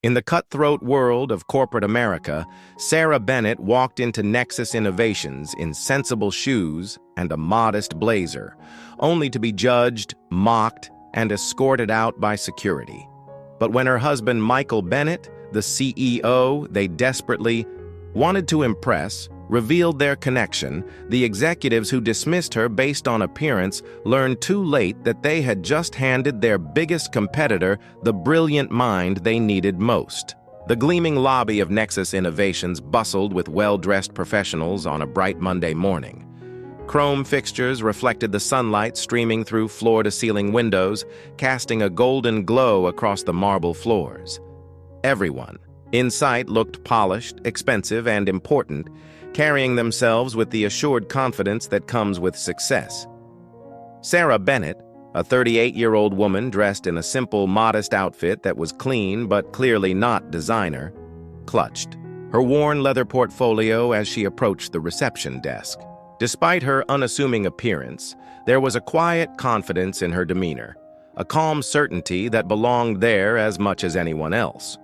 In the cutthroat world of corporate America, Sarah Bennett walked into Nexus Innovations in sensible shoes and a modest blazer, only to be judged, mocked, and escorted out by security. But when her husband Michael Bennett, the CEO they desperately wanted to impress, revealed their connection, the executives who dismissed her based on appearance learned too late that they had just handed their biggest competitor the brilliant mind they needed most. The gleaming lobby of Nexus Innovations bustled with well-dressed professionals on a bright Monday morning. Chrome fixtures reflected the sunlight streaming through floor-to-ceiling windows, casting a golden glow across the marble floors. Everyone in sight looked polished, expensive, and important, carrying themselves with the assured confidence that comes with success. Sarah Bennett, a 38-year-old woman dressed in a simple, modest outfit that was clean but clearly not designer, clutched her worn leather portfolio as she approached the reception desk. Despite her unassuming appearance, there was a quiet confidence in her demeanor, a calm certainty that belonged there as much as anyone else.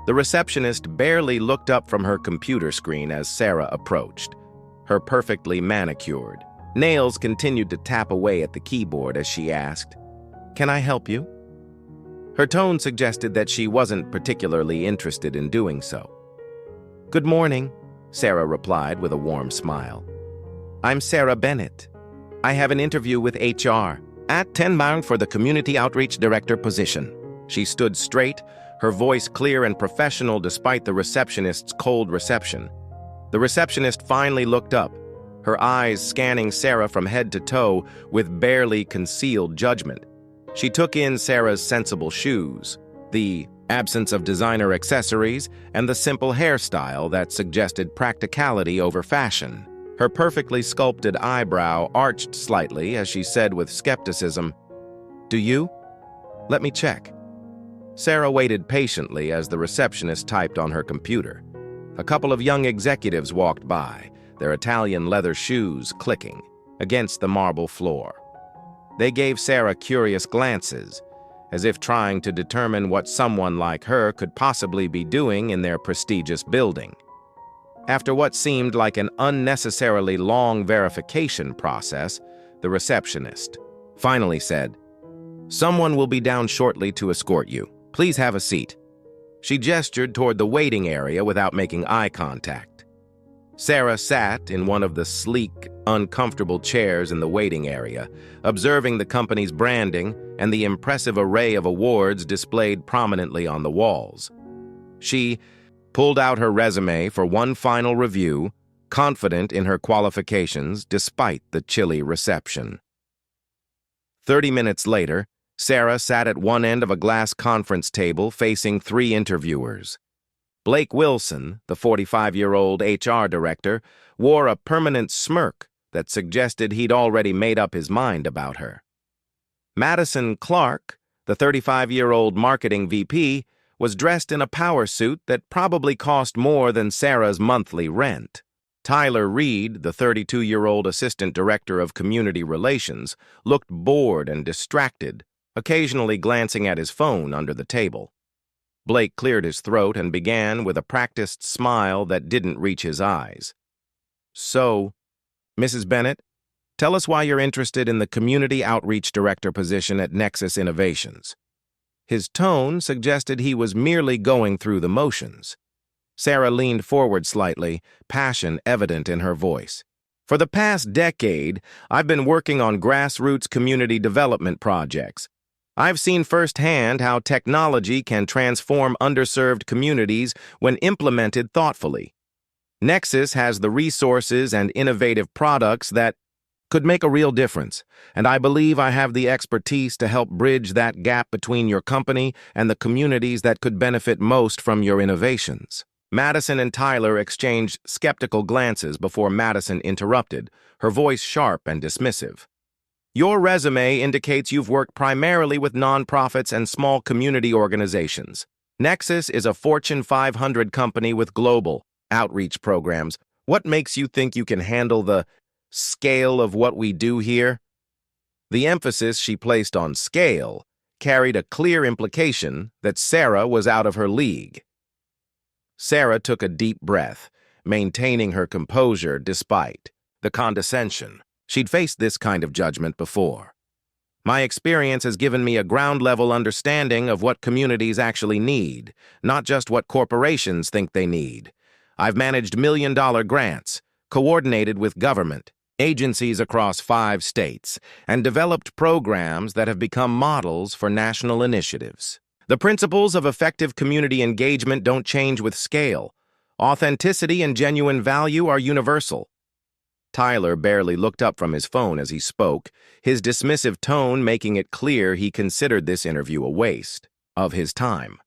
The receptionist barely looked up from her computer screen as Sarah approached. Her perfectly manicured nails continued to tap away at the keyboard as she asked, "Can I help you?" Her tone suggested that she wasn't particularly interested in doing so. "Good morning," Sarah replied with a warm smile. "I'm Sarah Bennett. I have an interview with HR at 10 for the Community Outreach Director position." She stood straight, her voice clear and professional despite the receptionist's cold reception. The receptionist finally looked up, her eyes scanning Sarah from head to toe with barely concealed judgment. She took in Sarah's sensible shoes, the absence of designer accessories, and the simple hairstyle that suggested practicality over fashion. Her perfectly sculpted eyebrow arched slightly as she said with skepticism, "Do you? Let me check." Sarah waited patiently as the receptionist typed on her computer. A couple of young executives walked by, their Italian leather shoes clicking against the marble floor. They gave Sarah curious glances, as if trying to determine what someone like her could possibly be doing in their prestigious building. After what seemed like an unnecessarily long verification process, the receptionist finally said, "Someone will be down shortly to escort you. Please have a seat." She gestured toward the waiting area without making eye contact. Sarah sat in one of the sleek, uncomfortable chairs in the waiting area, observing the company's branding and the impressive array of awards displayed prominently on the walls. She pulled out her resume for one final review, confident in her qualifications despite the chilly reception. 30 minutes later, Sarah sat at one end of a glass conference table facing 3 interviewers. Blake Wilson, the 45-year-old HR director, wore a permanent smirk that suggested he'd already made up his mind about her. Madison Clark, the 35-year-old marketing VP, was dressed in a power suit that probably cost more than Sarah's monthly rent. Tyler Reed, the 32-year-old assistant director of community relations, looked bored and distracted, occasionally glancing at his phone under the table. Blake cleared his throat and began with a practiced smile that didn't reach his eyes. "So, Mrs. Bennett, tell us why you're interested in the Community Outreach Director position at Nexus Innovations." His tone suggested he was merely going through the motions. Sarah leaned forward slightly, passion evident in her voice. "For the past decade, I've been working on grassroots community development projects. I've seen firsthand how technology can transform underserved communities when implemented thoughtfully. Nexus has the resources and innovative products that could make a real difference, and I believe I have the expertise to help bridge that gap between your company and the communities that could benefit most from your innovations." Madison and Tyler exchanged skeptical glances before Madison interrupted, her voice sharp and dismissive. "Your resume indicates you've worked primarily with nonprofits and small community organizations. Nexus is a Fortune 500 company with global outreach programs. What makes you think you can handle the scale of what we do here?" The emphasis she placed on scale carried a clear implication that Sarah was out of her league. Sarah took a deep breath, maintaining her composure despite the condescension. She'd faced this kind of judgment before. My experience has given me a ground-level understanding of what communities actually need, not just what corporations think they need. I've managed million-dollar grants, coordinated with government, agencies across 5 states, and developed programs that have become models for national initiatives. The principles of effective community engagement don't change with scale. Authenticity and genuine value are universal. Tyler barely looked up from his phone as he spoke, his dismissive tone making it clear he considered this interview a waste of his time.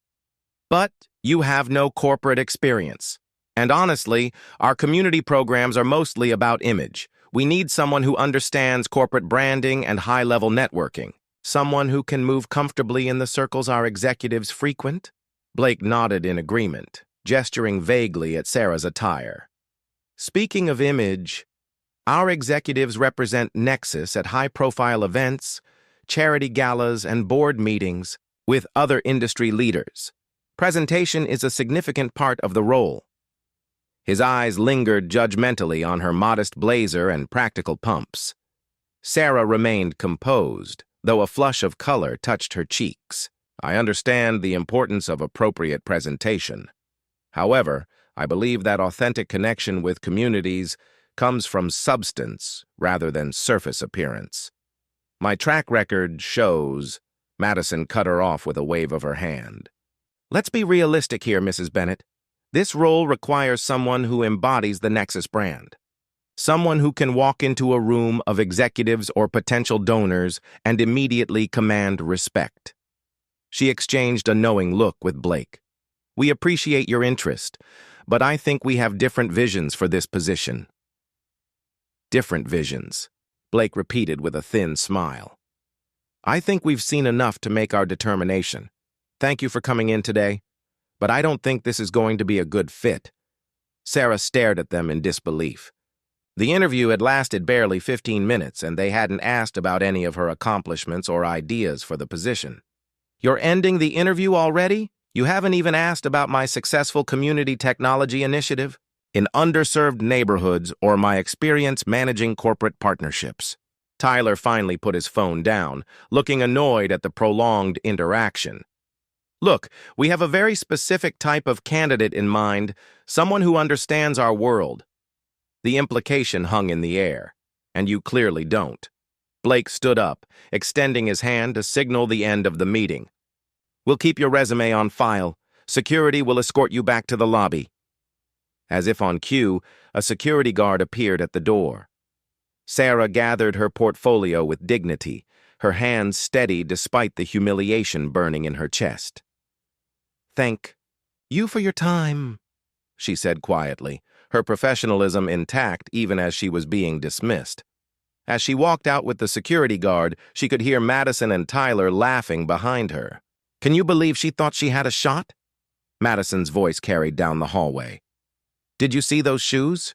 But you have no corporate experience. And honestly, our community programs are mostly about image. We need someone who understands corporate branding and high-level networking. Someone who can move comfortably in the circles our executives frequent? Blake nodded in agreement, gesturing vaguely at Sarah's attire. Speaking of image, our executives represent Nexus at high-profile events, charity galas, and board meetings with other industry leaders. Presentation is a significant part of the role. His eyes lingered judgmentally on her modest blazer and practical pumps. Sarah remained composed, though a flush of color touched her cheeks. I understand the importance of appropriate presentation. However, I believe that authentic connection with communities comes from substance rather than surface appearance. My track record shows. Madison cut her off with a wave of her hand. Let's be realistic here, Mrs. Bennett. This role requires someone who embodies the Nexus brand. Someone who can walk into a room of executives or potential donors and immediately command respect. She exchanged a knowing look with Blake. We appreciate your interest, but I think we have different visions for this position. Different visions, Blake repeated with a thin smile. I think we've seen enough to make our determination. Thank you for coming in today, but I don't think this is going to be a good fit. Sarah stared at them in disbelief. The interview had lasted barely 15 minutes, and they hadn't asked about any of her accomplishments or ideas for the position. You're ending the interview already? You haven't even asked about my successful community technology initiative in underserved neighborhoods or my experience managing corporate partnerships. Tyler finally put his phone down, looking annoyed at the prolonged interaction. Look, we have a very specific type of candidate in mind, someone who understands our world. The implication hung in the air, and you clearly don't. Blake stood up, extending his hand to signal the end of the meeting. We'll keep your resume on file. Security will escort you back to the lobby. As if on cue, a security guard appeared at the door. Sarah gathered her portfolio with dignity, her hands steady despite the humiliation burning in her chest. Thank you for your time, she said quietly, her professionalism intact even as she was being dismissed. As she walked out with the security guard, she could hear Madison and Tyler laughing behind her. Can you believe she thought she had a shot? Madison's voice carried down the hallway. Did you see those shoes?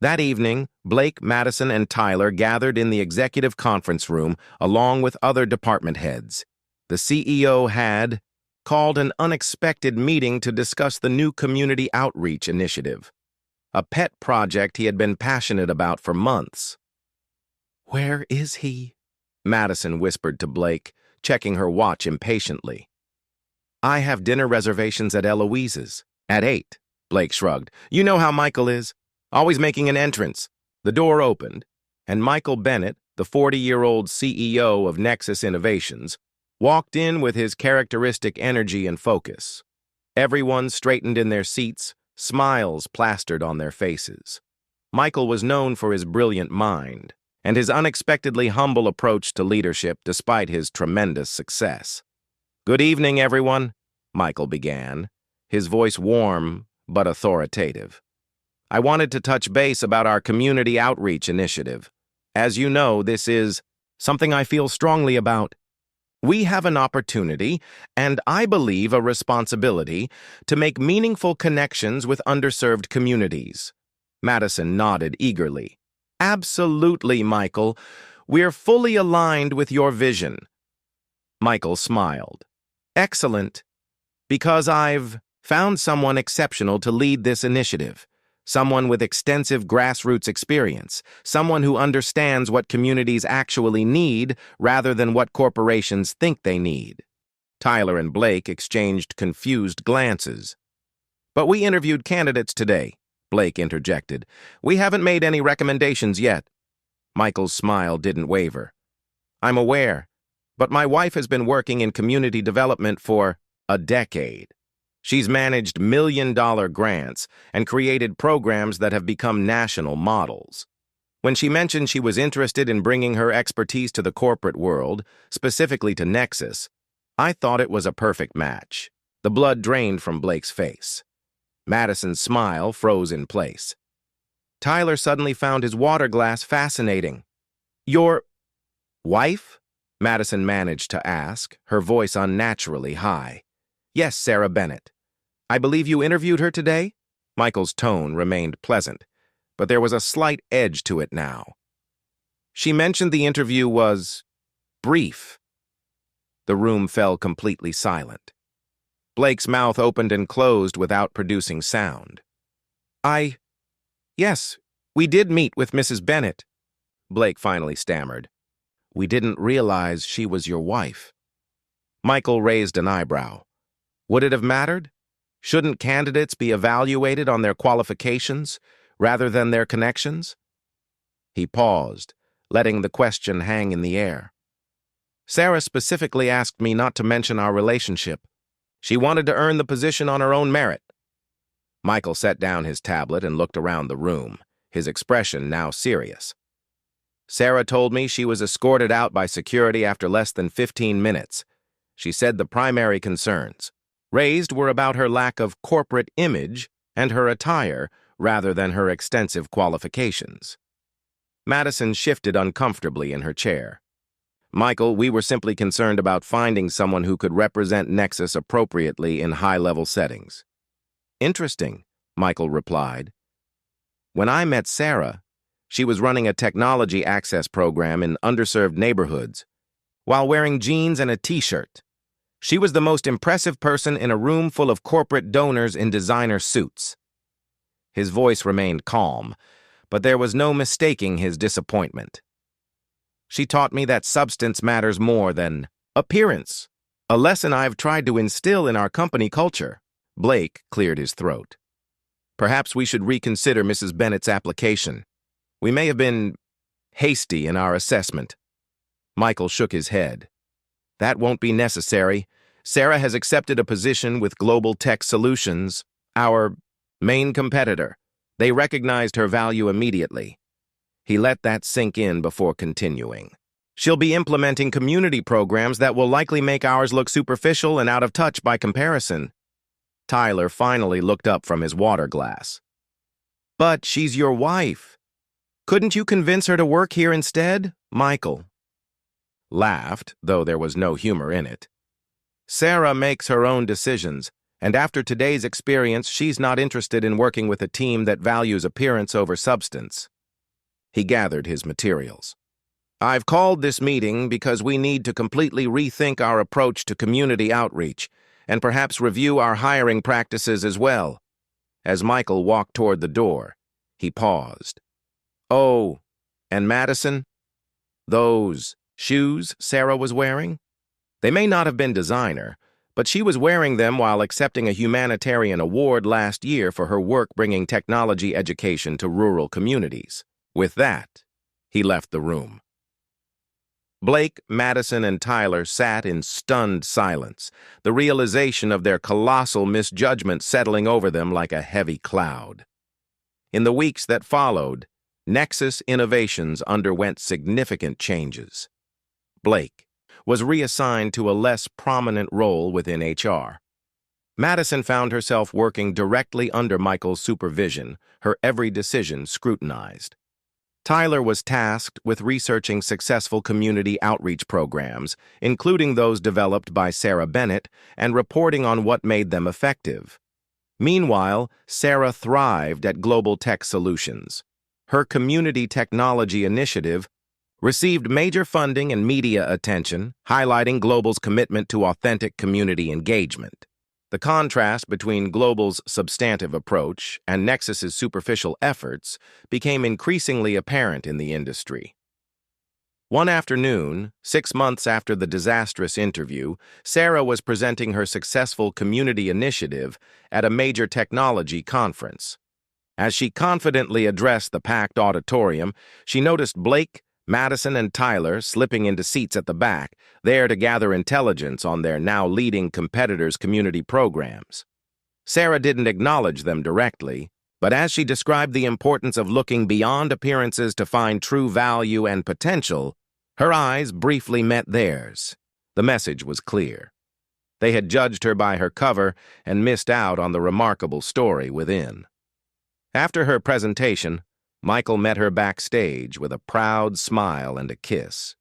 That evening, Blake, Madison, and Tyler gathered in the executive conference room along with other department heads. The CEO had called an unexpected meeting to discuss the new community outreach initiative, a pet project he had been passionate about for months. Where is he? Madison whispered to Blake, checking her watch impatiently. I have dinner reservations at Eloise's at 8. Blake shrugged. You know how Michael is. Always making an entrance. The door opened, and Michael Bennett, the 40-year-old CEO of Nexus Innovations, walked in with his characteristic energy and focus. Everyone straightened in their seats, smiles plastered on their faces. Michael was known for his brilliant mind and his unexpectedly humble approach to leadership despite his tremendous success. Good evening, everyone, Michael began, his voice warm but authoritative. I wanted to touch base about our community outreach initiative. As you know, this is something I feel strongly about. We have an opportunity, and I believe a responsibility, to make meaningful connections with underserved communities. Madison nodded eagerly. Absolutely, Michael. We're fully aligned with your vision. Michael smiled. Excellent. Because I've found someone exceptional to lead this initiative. Someone with extensive grassroots experience. Someone who understands what communities actually need rather than what corporations think they need. Tyler and Blake exchanged confused glances. But we interviewed candidates today, Blake interjected. We haven't made any recommendations yet. Michael's smile didn't waver. I'm aware, but my wife has been working in community development for a decade. She's managed million-dollar grants and created programs that have become national models. When she mentioned she was interested in bringing her expertise to the corporate world, specifically to Nexus, I thought it was a perfect match. The blood drained from Blake's face. Madison's smile froze in place. Tyler suddenly found his water glass fascinating. Your wife? Madison managed to ask, her voice unnaturally high. Yes, Sarah Bennett. I believe you interviewed her today? Michael's tone remained pleasant, but there was a slight edge to it now. She mentioned the interview was brief. The room fell completely silent. Blake's mouth opened and closed without producing sound. Yes, we did meet with Mrs. Bennett, Blake finally stammered. We didn't realize she was your wife. Michael raised an eyebrow. Would it have mattered? Shouldn't candidates be evaluated on their qualifications rather than their connections? He paused, letting the question hang in the air. Sarah specifically asked me not to mention our relationship. She wanted to earn the position on her own merit. Michael set down his tablet and looked around the room, his expression now serious. Sarah told me she was escorted out by security after less than 15 minutes. She said the primary concerns raised were about her lack of corporate image and her attire rather than her extensive qualifications. Madison shifted uncomfortably in her chair. Michael, we were simply concerned about finding someone who could represent Nexus appropriately in high-level settings. Interesting, Michael replied. When I met Sarah, she was running a technology access program in underserved neighborhoods, while wearing jeans and a t-shirt. She was the most impressive person in a room full of corporate donors in designer suits. His voice remained calm, but there was no mistaking his disappointment. She taught me that substance matters more than appearance, a lesson I've tried to instill in our company culture. Blake cleared his throat. Perhaps we should reconsider Mrs. Bennett's application. We may have been hasty in our assessment. Michael shook his head. That won't be necessary. Sarah has accepted a position with Global Tech Solutions, our main competitor. They recognized her value immediately. He let that sink in before continuing. She'll be implementing community programs that will likely make ours look superficial and out of touch by comparison. Tyler finally looked up from his water glass. But she's your wife. Couldn't you convince her to work here instead? Michael laughed, though there was no humor in it. Sarah makes her own decisions, and after today's experience, she's not interested in working with a team that values appearance over substance. He gathered his materials. I've called this meeting because we need to completely rethink our approach to community outreach and perhaps review our hiring practices as well. As Michael walked toward the door, he paused. Oh, and Madison? Those shoes Sarah was wearing? They may not have been designer, but she was wearing them while accepting a humanitarian award last year for her work bringing technology education to rural communities. With that, he left the room. Blake, Madison, and Tyler sat in stunned silence, the realization of their colossal misjudgment settling over them like a heavy cloud. In the weeks that followed, Nexus Innovations underwent significant changes. Blake was reassigned to a less prominent role within HR. Madison found herself working directly under Michael's supervision, her every decision scrutinized. Tyler was tasked with researching successful community outreach programs, including those developed by Sarah Bennett, and reporting on what made them effective. Meanwhile, Sarah thrived at Global Tech Solutions. Her community technology initiative received major funding and media attention, highlighting Global's commitment to authentic community engagement. The contrast between Global's substantive approach and Nexus's superficial efforts became increasingly apparent in the industry. One afternoon, 6 months after the disastrous interview, Sarah was presenting her successful community initiative at a major technology conference. As she confidently addressed the packed auditorium, she noticed Blake, Madison, and Tyler slipping into seats at the back, there to gather intelligence on their now leading competitors' community programs. Sarah didn't acknowledge them directly, but as she described the importance of looking beyond appearances to find true value and potential, her eyes briefly met theirs. The message was clear. They had judged her by her cover and missed out on the remarkable story within. After her presentation, Michael met her backstage with a proud smile and a kiss.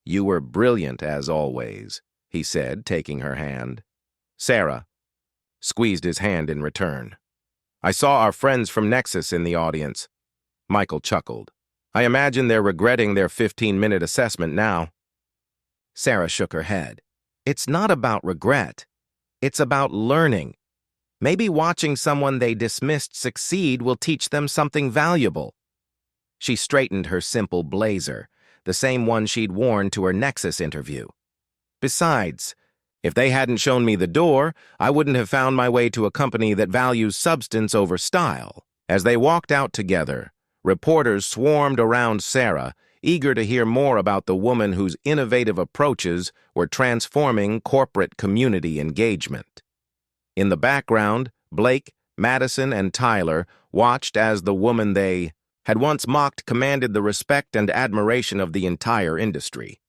"You were brilliant as always," he said, taking her hand. Sarah squeezed his hand in return. "I saw our friends from Nexus in the audience." Michael chuckled. "I imagine they're regretting their 15-minute assessment now." Sarah shook her head. "It's not about regret. It's about learning. Maybe watching someone they dismissed succeed will teach them something valuable." She straightened her simple blazer, the same one she'd worn to her Nexus interview. "Besides, if they hadn't shown me the door, I wouldn't have found my way to a company that values substance over style." As they walked out together, reporters swarmed around Sarah, eager to hear more about the woman whose innovative approaches were transforming corporate community engagement. In the background, Blake, Madison, and Tyler watched as the woman they had once mocked commanded the respect and admiration of the entire industry.